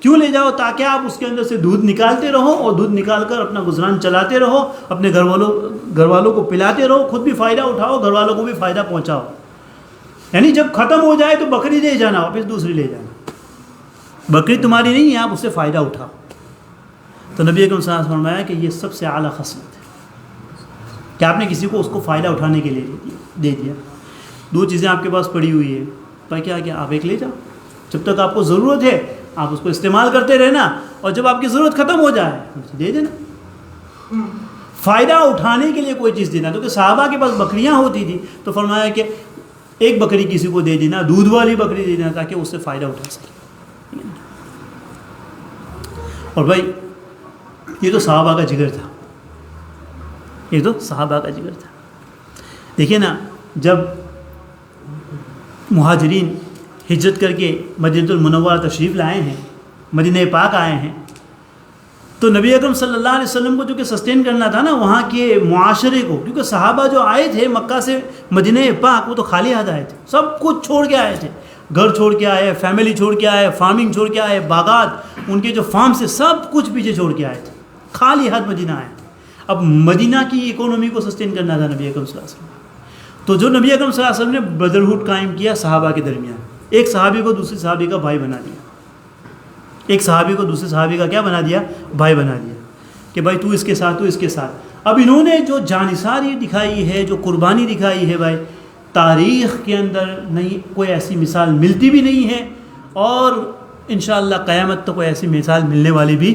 Speaker 1: کیوں لے جاؤ؟ تاکہ آپ اس کے اندر سے دودھ نکالتے رہو اور دودھ نکال کر اپنا گزران چلاتے رہو، اپنے گھر والوں کو پلاتے رہو، خود بھی فائدہ اٹھاؤ، گھر والوں کو بھی فائدہ پہنچاؤ. یعنی جب ختم ہو جائے تو بکری لے جانا، واپس دوسری لے جانا. بکری تمہاری نہیں ہے، آپ اس سے فائدہ اٹھاؤ. تو نبی اکرم صلی اللہ علیہ وسلم نے فرمایا کہ یہ سب سے اعلیٰ خصلت ہے کہ آپ نے کسی کو اس کو فائدہ اٹھانے کے لیے دے دیا. 2 چیزیں آپ کے پاس پڑی ہوئی ہے، پر کیا آپ ایک لے جاؤ. جب تک آپ کو ضرورت ہے آپ اس کو استعمال کرتے رہنا، اور جب آپ کی ضرورت ختم ہو جائے دے دینا. فائدہ اٹھانے کے لیے کوئی چیز دینا. کیونکہ صحابہ کے پاس بکریاں ہوتی تھی تو فرمایا کہ ایک بکری کسی کو دے دینا، دودھ والی بکری دے دینا، تاکہ اس سے فائدہ اٹھا سکے. اور بھائی یہ تو صحابہ کا جگر تھا، یہ تو صحابہ کا جگر تھا. دیکھیے نا، جب مہاجرین ہجرت کر کے مدینہ المنورہ تشریف لائے ہیں، مدینہ پاک آئے ہیں، تو نبی اکرم صلی اللہ علیہ وسلم کو جو کہ سسٹین کرنا تھا نا وہاں کے معاشرے کو. کیونکہ صحابہ جو آئے تھے مکہ سے مدینہ پاک، وہ تو خالی ہاتھ آئے تھے، سب کچھ چھوڑ کے آئے تھے. گھر چھوڑ کے آئے، فیملی چھوڑ کے آئے، فارمنگ چھوڑ کے آئے، باغات ان کے جو فارم سے سب کچھ پیچھے چھوڑ کے آئے تھے، خالی ہاتھ مدینہ آئے. اب مدینہ کی اکانومی کو سسٹین کرنا تھا نبی اکرم صلی اللہ علیہ وسلم. تو جو نبی اکرم صلی اللہ علیہ وسلم نے بردرہوڈ قائم کیا صحابہ کے درمیان. ایک صحابی کو دوسرے صحابی کا بھائی بنا دیا، ایک صحابی کو دوسرے صحابی کا کیا بنا دیا؟ بھائی بنا دیا. کہ بھائی تو اس کے ساتھ، تو اس کے ساتھ. اب انہوں نے جو جانثاری دکھائی ہے، جو قربانی دکھائی ہے، بھائی تاریخ کے اندر نہیں کوئی ایسی مثال ملتی بھی نہیں ہے، اور انشاءاللہ قیامت تک کوئی ایسی مثال ملنے والی بھی.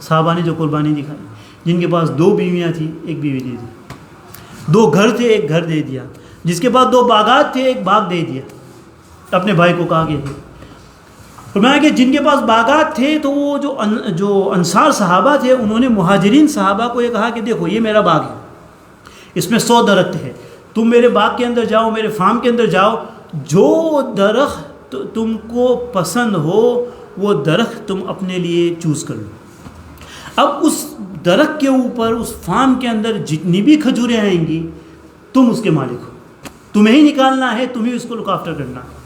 Speaker 1: صحابہ نے جو قربانی دکھائی، جن کے پاس 2 بیویاں تھیں ایک بیوی دے دی، 2 گھر تھے ایک گھر دے دیا، جس کے پاس 2 باغات تھے ایک باغ دے دیا. اپنے بھائی کو کہا کہ فرمایا کہ جن کے پاس باغات تھے تو وہ جو انصار صحابہ تھے انہوں نے مہاجرین صحابہ کو یہ کہا کہ دیکھو یہ میرا باغ ہے، اس میں 100 درخت ہے، تم میرے باغ کے اندر جاؤ، میرے فارم کے اندر جاؤ، جو درخت تم کو پسند ہو وہ درخت تم اپنے لیے چوز کر لو. اب اس درخت کے اوپر اس فارم کے اندر جتنی بھی کھجوریں آئیں گی تم اس کے مالک ہو، تمہیں ہی نکالنا ہے، تمہیں اس کو لک آفٹر کرنا ہے.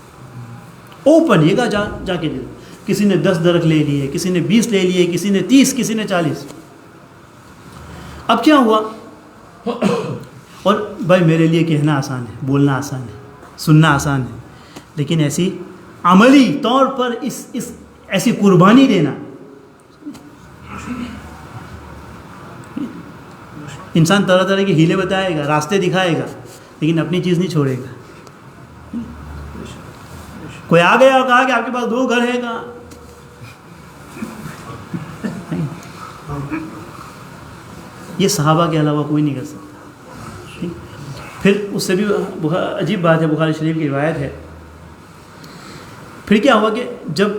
Speaker 1: اوپن یہ جا کے دے. کسی نے 10 درخت لے لیے، کسی نے 20 لے لیے، کسی نے 30، کسی نے 40. اب کیا ہوا؟ اور بھائی میرے لیے کہنا آسان ہے، بولنا آسان ہے، سننا آسان ہے، لیکن ایسی عملی طور پر اس ایسی قربانی دینا، انسان طرح طرح کے ہیلے بتائے گا، راستے دکھائے گا، لیکن اپنی چیز نہیں چھوڑے گا. کوئی آ گیا اور کہا کہ آپ کے پاس 2 گھر ہے، کہاں؟ یہ صحابہ کے علاوہ کوئی نہیں کر سکتا. پھر اس سے بھی عجیب بات ہے، بخاری شریف کی روایت ہے. پھر کیا ہوا کہ جب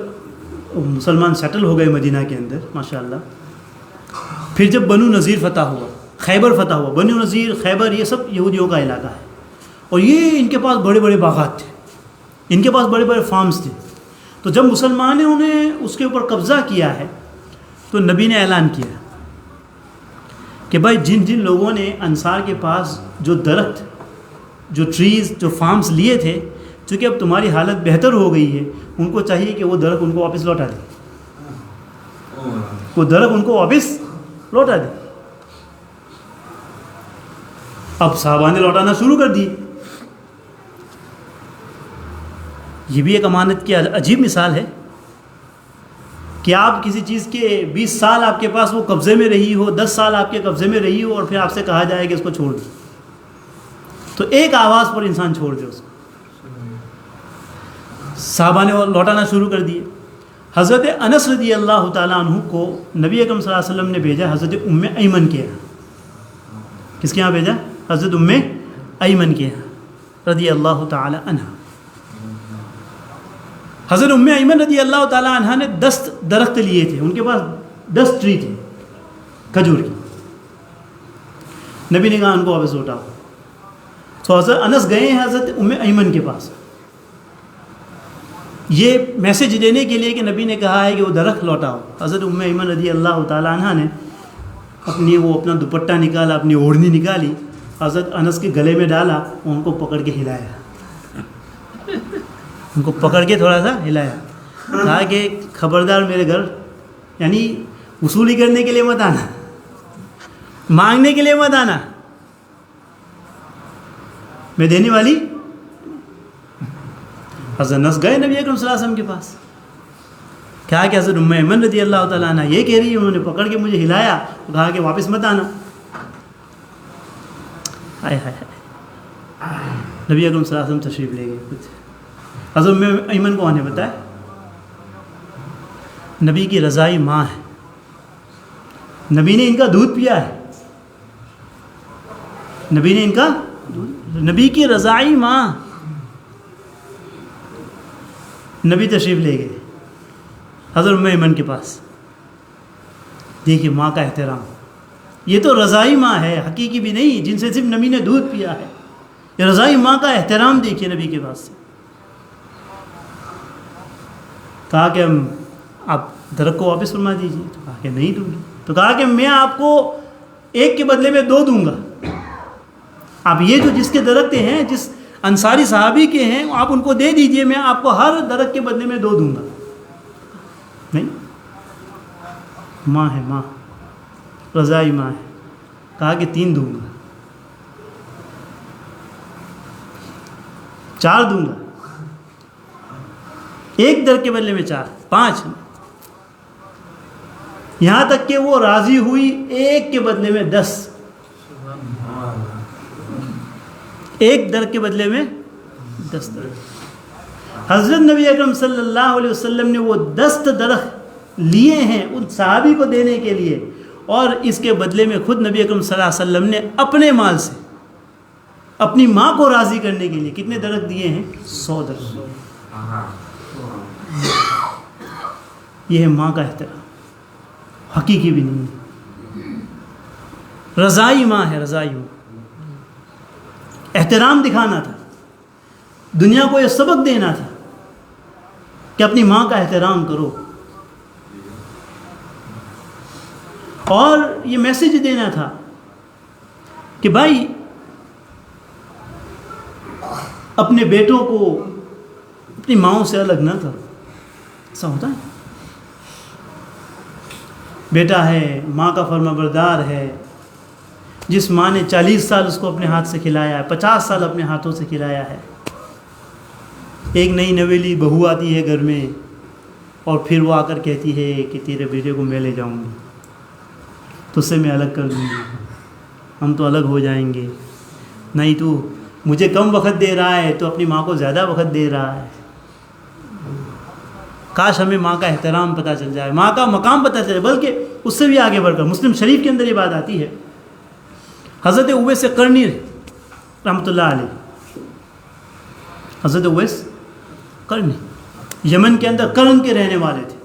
Speaker 1: مسلمان سیٹل ہو گئے مدینہ کے اندر ماشاءاللہ، پھر جب بنو نذیر فتح ہوا، خیبر فتح ہوا. بنو نذیر، خیبر یہ سب یہودیوں کا علاقہ ہے، اور یہ ان کے پاس بڑے بڑے باغات تھے، ان کے پاس بڑے بڑے فارمز تھے. تو جب مسلمانوں نے اس کے اوپر قبضہ کیا ہے تو نبی نے اعلان کیا کہ بھائی جن جن لوگوں نے انصار کے پاس جو درخت، جو ٹریز، جو فارمز لیے تھے، چونکہ اب تمہاری حالت بہتر ہو گئی ہے، ان کو چاہیے کہ وہ درخت ان کو واپس لوٹا دیں. وہ درخت ان کو واپس لوٹا دے. اب صحابہ نے لوٹانا شروع کر دیے. یہ بھی ایک امانت کی عجیب مثال ہے کہ آپ کسی چیز کے 20 سال آپ کے پاس وہ قبضے میں رہی ہو, 10 سال آپ کے قبضے میں رہی ہو, اور پھر آپ سے کہا جائے کہ اس کو چھوڑ دو, تو ایک آواز پر انسان چھوڑ دے اس کو. صحابہ نے لوٹانا شروع کر دیے. حضرت انس رضی اللہ تعالیٰ عنہ کو نبی اکرم صلی اللہ علیہ وسلم نے بھیجا حضرت ام ایمن کے یہاں. کس کے یہاں بھیجا؟ حضرت ام ایمن کے یہاں رضی اللہ تعالیٰ عنہ. حضرت ام ایمن رضی اللہ تعالیٰ عنہ نے 10 درخت لیے تھے, ان کے پاس 10 ٹری تھے کھجور کی. نبی نے کہا ان کو واپس لوٹاؤ. تو حضرت انس گئے ہیں حضرت ام ایمن کے پاس یہ میسج دینے کے لیے کہ نبی نے کہا ہے کہ وہ درخت لوٹاؤ. حضرت ام ایمن رضی اللہ تعالیٰ عنہ نے اپنا دوپٹہ نکالا, اپنی اوڑھنی نکالی, حضرت انس کے گلے میں ڈالا, ان کو پکڑ کے ہلایا, ان کو پکڑ کے تھوڑا سا ہلایا, کہا کہ خبردار میرے گھر یعنی وصولی کرنے کے لیے مت آنا, مانگنے کے لیے مت آنا, میں دینے والی. حضرت انس گئے نبی اکرم صلی اللہ علیہ وسلم کے پاس, کہا کہ حضرت ام ایمن رضی اللہ تعالیٰ عنہ یہ کہہ رہی ہے, انہوں نے پکڑ کے مجھے ہلایا, کہا کہ واپس مت آنا. ہائے ہائے نبی اکرم صلی اللہ علیہ وسلم تشریف لے گئے. کچھ حضرت ام ایمن کو آنے بتایا نبی کی رضائی ماں ہے, نبی نے ان کا دودھ پیا ہے, نبی نے ان کا نبی کی رضائی ماں. نبی تشریف لے گئے حضرت ام ایمن کے پاس. دیکھیے ماں کا احترام, یہ تو رضائی ماں ہے, حقیقی بھی نہیں جن سے صرف نبی نے دودھ پیا ہے. یہ رضائی ماں کا احترام دیکھیے نبی کے پاس سے. کہا کہ آپ درخت کو واپس فرما دیجیے, تو کہا کہ نہیں دوں گی. تو کہا کہ میں آپ کو ایک کے بدلے میں 2 دوں گا. آپ یہ جو جس کے درخت ہیں, جس انصاری صحابی کے ہیں, آپ ان کو دے دیجئے, میں آپ کو ہر درخت کے بدلے میں 2 دوں گا. نہیں, ماں ہے, ماں رضائی ماں ہے. کہا کہ 3 دوں گا, 4 دوں گا, ایک درخت کے بدلے میں 4, 5, یہاں تک کہ وہ راضی ہوئی ایک کے بدلے میں 10, ایک درخت کے بدلے میں 10 درخت. حضرت نبی اکرم صلی اللہ علیہ وسلم نے وہ 10 درخت لیے ہیں ان صحابی کو دینے کے لیے, اور اس کے بدلے میں خود نبی اکرم صلی اللہ علیہ وسلم نے اپنے مال سے اپنی ماں کو راضی کرنے کے لیے کتنے درخت دیے ہیں؟ 100 درخت. یہ ہے ماں کا احترام, حقیقی بھی نہیں ہے, رضائی ماں ہے, رضائی ماں. احترام دکھانا تھا, دنیا کو یہ سبق دینا تھا کہ اپنی ماں کا احترام کرو, اور یہ میسج دینا تھا کہ بھائی اپنے بیٹوں کو اپنی ماؤں سے الگ نہ کرو. ایسا ہوتا ہے, بیٹا ہے, ماں کا فرما بردار ہے, جس ماں نے 40 سال اس کو اپنے ہاتھ سے کھلایا ہے, 50 سال اپنے ہاتھوں سے کھلایا ہے. ایک نئی نویلی بہو آتی ہے گھر میں, اور پھر وہ آ کر کہتی ہے کہ تیرے بیٹے کو میں لے جاؤں گی, تو اس سے میں الگ کر دوں گی, ہم تو الگ ہو جائیں گے. نہیں, تو مجھے کم وقت دے رہا ہے, تو اپنی ماں کو زیادہ وقت دے رہا ہے. کاش ہمیں ماں کا احترام پتہ چل جائے, ماں کا مقام پتہ چل جائے. بلکہ اس سے بھی آگے بڑھ کر مسلم شریف کے اندر یہ بات آتی ہے, حضرت اویس قرنی رحمۃ اللہ علیہ, حضرت اویس قرنی یمن کے اندر قرن کے رہنے والے تھے.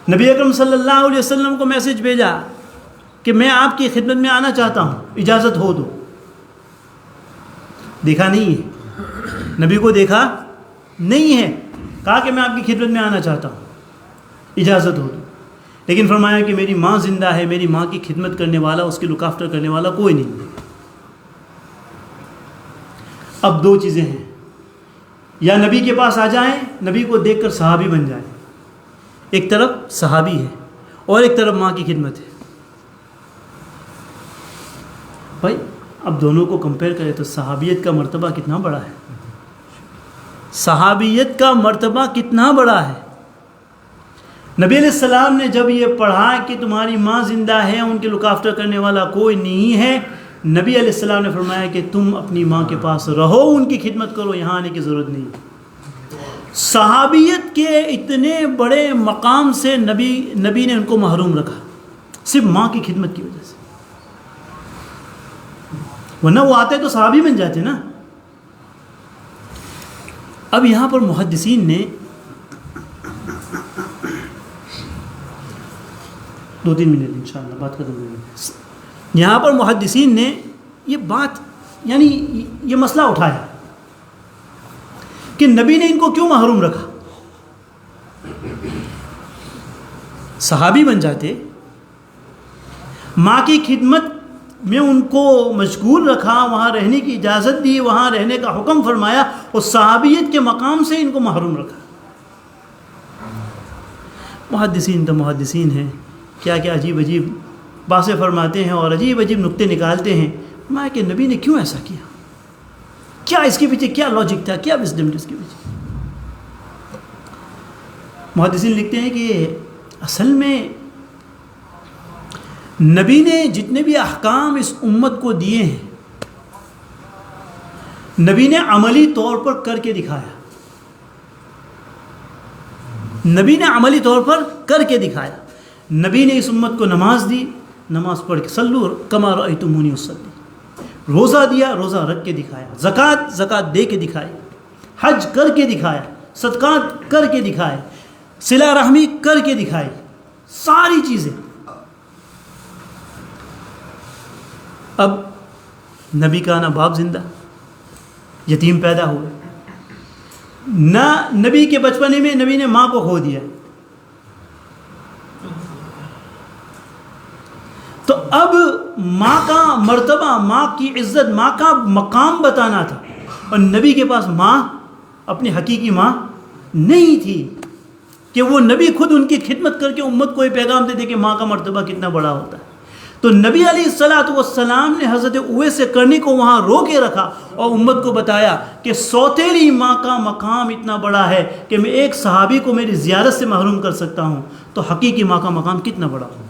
Speaker 1: نبی اکرم صلی اللہ علیہ وسلم کو میسج بھیجا کہ میں آپ کی خدمت میں آنا چاہتا ہوں, اجازت ہو دو. دیکھا نہیں ہے, نبی کو دیکھا نہیں ہے, کہا کہ میں آپ کی خدمت میں آنا چاہتا ہوں, اجازت ہو دو. لیکن فرمایا کہ میری ماں زندہ ہے, میری ماں کی خدمت کرنے والا, اس کی لک آفٹر کرنے والا کوئی نہیں. اب 2 چیزیں ہیں, یا نبی کے پاس آ جائیں, نبی کو دیکھ کر صحابی بن جائیں, ایک طرف صحابی ہے, اور ایک طرف ماں کی خدمت ہے. بھائی اب دونوں کو کمپیئر کریں تو صحابیت کا مرتبہ کتنا بڑا ہے. صحابیت کا مرتبہ کتنا بڑا ہے. نبی علیہ السلام نے جب یہ پڑھا کہ تمہاری ماں زندہ ہے، ان کے لک آفٹر کرنے والا کوئی نہیں ہے، نبی علیہ السلام نے فرمایا کہ تم اپنی ماں کے پاس رہو، ان کی خدمت کرو، یہاں آنے کی ضرورت نہیں. صحابیت کے اتنے بڑے مقام سے نبی نے ان کو محروم رکھا صرف ماں کی خدمت کی وجہ سے، ورنہ وہ آتے تو صحابی بن جاتے نا. اب یہاں پر محدثین نے 2-3 منٹ انشاءاللہ بات ختم ہو گئی. یہاں پر محدثین نے یہ بات یعنی یہ مسئلہ اٹھایا کہ نبی نے ان کو کیوں محروم رکھا. صحابی بن جاتے، ماں کی خدمت میں ان کو مشغول رکھا، وہاں رہنے کی اجازت دی، وہاں رہنے کا حکم فرمایا، اور صحابیت کے مقام سے ان کو محروم رکھا. محدثین تو محدثین ہیں، کیا کیا عجیب عجیب باتیں فرماتے ہیں اور عجیب عجیب نقطے نکالتے ہیں. میں کہ نبی نے کیوں ایسا کیا، کیا اس کے پیچھے کیا لاجک تھا، کیا وزڈم تھی اس کے پیچھے. محدثین لکھتے ہیں کہ اصل میں نبی نے جتنے بھی احکام اس امت کو دیے ہیں، نبی نے عملی طور پر کر کے دکھایا. نبی نے عملی طور پر کر کے دکھایا. نبی نے اس امت کو نماز دی، نماز پڑھ کے صلو کما رأیتمونی اصلی. روزہ دیا، روزہ رکھ کے دکھایا. زکوٰۃ دے کے دکھائی. حج کر کے دکھایا. صدقات کر کے دکھائے. صلہ رحمی کر کے دکھائی. ساری چیزیں. اب نبی کا نہ باپ زندہ، یتیم پیدا ہوئے، نہ نبی کے بچپنے میں نبی نے ماں کو کھو دیا. تو اب ماں کا مرتبہ، ماں کی عزت، ماں کا مقام بتانا تھا، اور نبی کے پاس ماں اپنی حقیقی ماں نہیں تھی کہ وہ نبی خود ان کی خدمت کر کے امت کو یہ پیغام دے دے کہ ماں کا مرتبہ کتنا بڑا ہوتا ہے. تو نبی علیہ السلام نے حضرت اویس سے کرنی کو وہاں رو کے رکھا اور امت کو بتایا کہ سوتیلی ماں کا مقام اتنا بڑا ہے کہ میں ایک صحابی کو میری زیارت سے محروم کر سکتا ہوں، تو حقیقی ماں کا مقام کتنا بڑا ہو.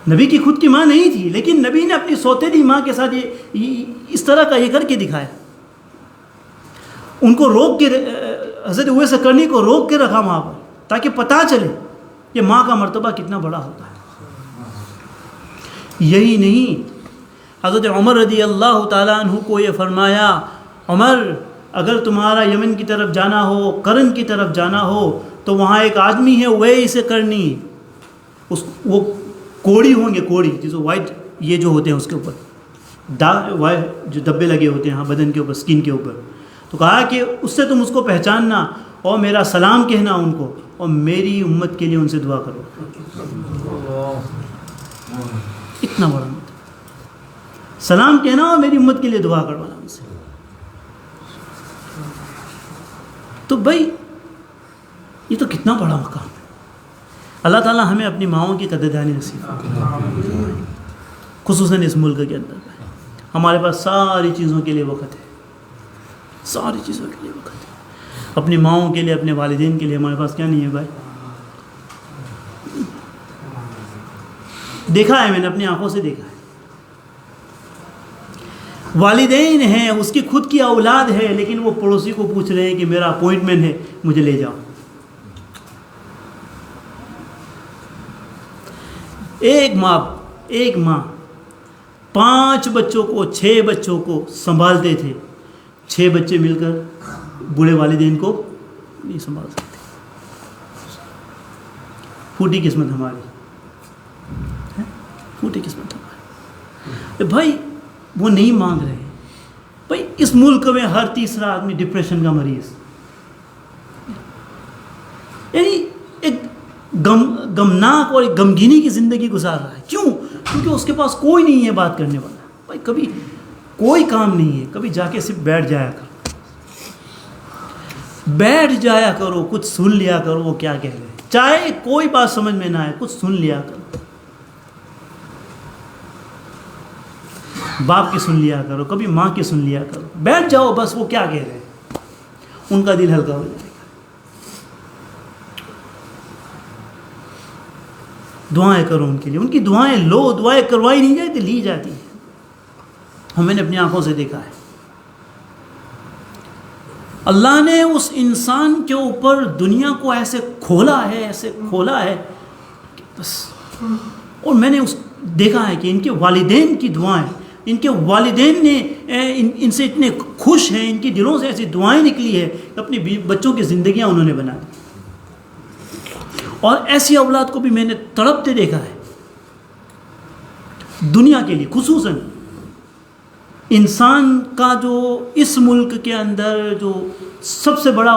Speaker 1: نبی کی خود کی ماں نہیں تھی، لیکن نبی نے اپنی سوتیلی ماں کے ساتھ یہ اس طرح کا یہ کر کے دکھایا. ان کو روک کے، حضرت اویس سے کرنی کو روک کے رکھا وہاں پر، تاکہ پتہ چلے کہ ماں کا مرتبہ کتنا بڑا ہوتا ہے. یہی نہیں، حضرت عمر رضی اللہ تعالیٰ عنہ کو یہ فرمایا، عمر اگر تمہارا یمن کی طرف جانا ہو، قرن کی طرف جانا ہو، تو وہاں ایک آدمی ہے اویس کرنی، وہ کوڑی ہوں گے، کوڑی جس وائٹ یہ جو ہوتے ہیں اس کے اوپر جو دبے لگے ہوتے ہیں بدن کے اوپر، سکن کے اوپر. تو کہا کہ اس سے تم اس کو پہچاننا اور میرا سلام کہنا ان کو، اور میری امت کے لیے ان سے دعا کرو. اتنا بڑا سلام کہنا اور میری امت کے لیے دعا کروانا ان سے. تو بھائی یہ تو کتنا بڑا مقام ہے. اللہ تعالیٰ ہمیں اپنی ماؤں کی قدردانی نصیب فرمائے، خصوصاً اس ملک کے اندر. ہمارے پاس ساری چیزوں کے لیے وقت ہے، ساری چیزوں کے لیے وقت ہے. اپنی ماؤں کے لیے، اپنے والدین کے لیے ہمارے پاس کیا نہیں ہے بھائی؟ دیکھا ہے، میں نے اپنی آنکھوں سے دیکھا ہے. والدین ہیں، اس کی خود کی اولاد ہے، لیکن وہ پڑوسی کو پوچھ رہے ہیں کہ میرا اپوائنٹمنٹ ہے، مجھے لے جاؤ. ایک ماں 5 بچوں کو، 6 بچوں کو سنبھالتے تھے. 6 بچے مل کر بوڑھے والدین کو نہیں سنبھال سکتے. پھوٹی قسمت ہماری، پھوٹی قسمت ہماری. بھائی وہ نہیں مانگ رہے. بھائی اس ملک میں ہر تیسرا آدمی ڈپریشن کا مریض، یعنی ایک غمناک اور ایک غمگینی کی زندگی گزار رہا ہے. کیوں؟ کیونکہ اس کے پاس کوئی نہیں ہے بات کرنے والا. بھائی کبھی کوئی کام نہیں ہے، کبھی جا کے صرف بیٹھ جایا کر. بیٹھ جایا کرو، کچھ سن لیا کرو وہ کیا کہہ رہے ہیں، چاہے کوئی بات سمجھ میں نہ آئے کچھ سن لیا کرو، باپ کی سن لیا کرو، کبھی ماں کی سن لیا کرو، بیٹھ جاؤ بس وہ کیا کہہ رہے ہیں، ان کا دل ہلکا ہو جائے گا۔ دعائیں کرو ان کے لیے، ان کی دعائیں لو، دعائیں کروائی نہیں جاتی لی جاتی ہیں، ہم میں نے اپنی آنکھوں سے دیکھا ہے۔ اللہ نے اس انسان کے اوپر دنیا کو ایسے کھولا ہے کہ بس، اور میں نے دیکھا ہے کہ ان کے والدین کی دعائیں، ان کے والدین نے ان سے اتنے خوش ہیں، ان کے دلوں سے ایسی دعائیں نکلی ہے کہ اپنی بچوں کی زندگیاں انہوں نے بنا دی، اور ایسی اولاد کو بھی میں نے تڑپتے دیکھا ہے دنیا کے لیے۔ خصوصاً انسان کا جو اس ملک کے اندر جو سب سے بڑا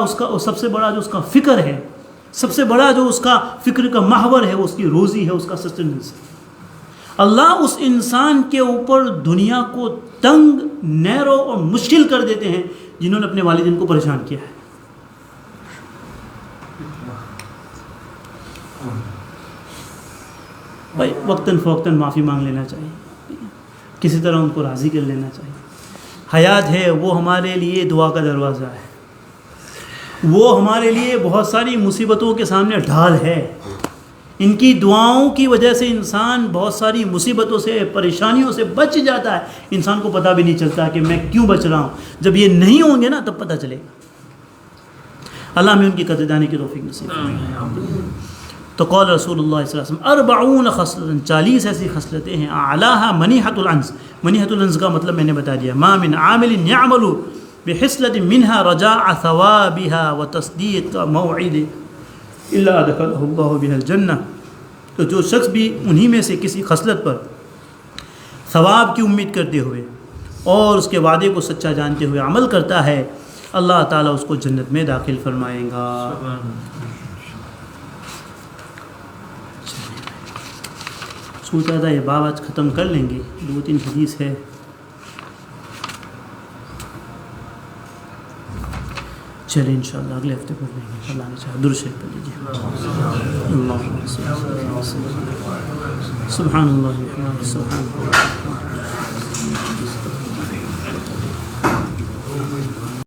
Speaker 1: جو اس کا فکر ہے، سب سے بڑا جو اس کا فکر کا محور ہے، وہ اس کی روزی ہے، اس کا سسٹیننس ہے۔ اللہ اس انسان کے اوپر دنیا کو تنگ، نیرو اور مشکل کر دیتے ہیں جنہوں نے اپنے والدین کو پریشان کیا ہے۔ بھائی وقتاً فوقتاً معافی مانگ لینا چاہیے، کسی طرح ان کو راضی کر لینا چاہیے۔ حیات ہے وہ ہمارے لیے دعا کا دروازہ ہے، وہ ہمارے لیے بہت ساری مصیبتوں کے سامنے ڈھال ہے۔ ان کی دعاؤں کی وجہ سے انسان بہت ساری مصیبتوں سے، پریشانیوں سے بچ جاتا ہے، انسان کو پتہ بھی نہیں چلتا کہ میں کیوں بچ رہا ہوں۔ جب یہ نہیں ہوں گے نا تب پتہ چلے گا۔ اللہ میں ان کی قدر دانی کی توفیق نصیب فرمائے۔ تو قول رسول اللہ صلی اللہ علیہ وسلم 40 خصلۃ، 40 ایسی خصلتیں ہیں، اعلیٰ منیحۃ الانس، منیحۃ الانس کا مطلب میں نے بتا دیا، ما من عامل یعمل بخصلۃ منها رجاء ثوابها وتصدیق موعد الا ادخلہ اللہ بها الجنہ۔ تو جو شخص بھی انہی میں سے کسی خصلت پر ثواب کی امید کرتے ہوئے اور اس کے وعدے کو سچا جانتے ہوئے عمل کرتا ہے، اللہ تعالیٰ اس کو جنت میں داخل فرمائے گا۔ سوچا تھا یہ باب آج ختم کر لیں گے، 2-3 حدیث ہے۔ چلیں انشاءاللہ اگلے ہفتے پڑھ لیں گے، اللہ نے چاہا۔ درود شریف پڑھ لیجیے۔ اللہم صل علی محمد، سبحان اللہ، سبحان اللہ۔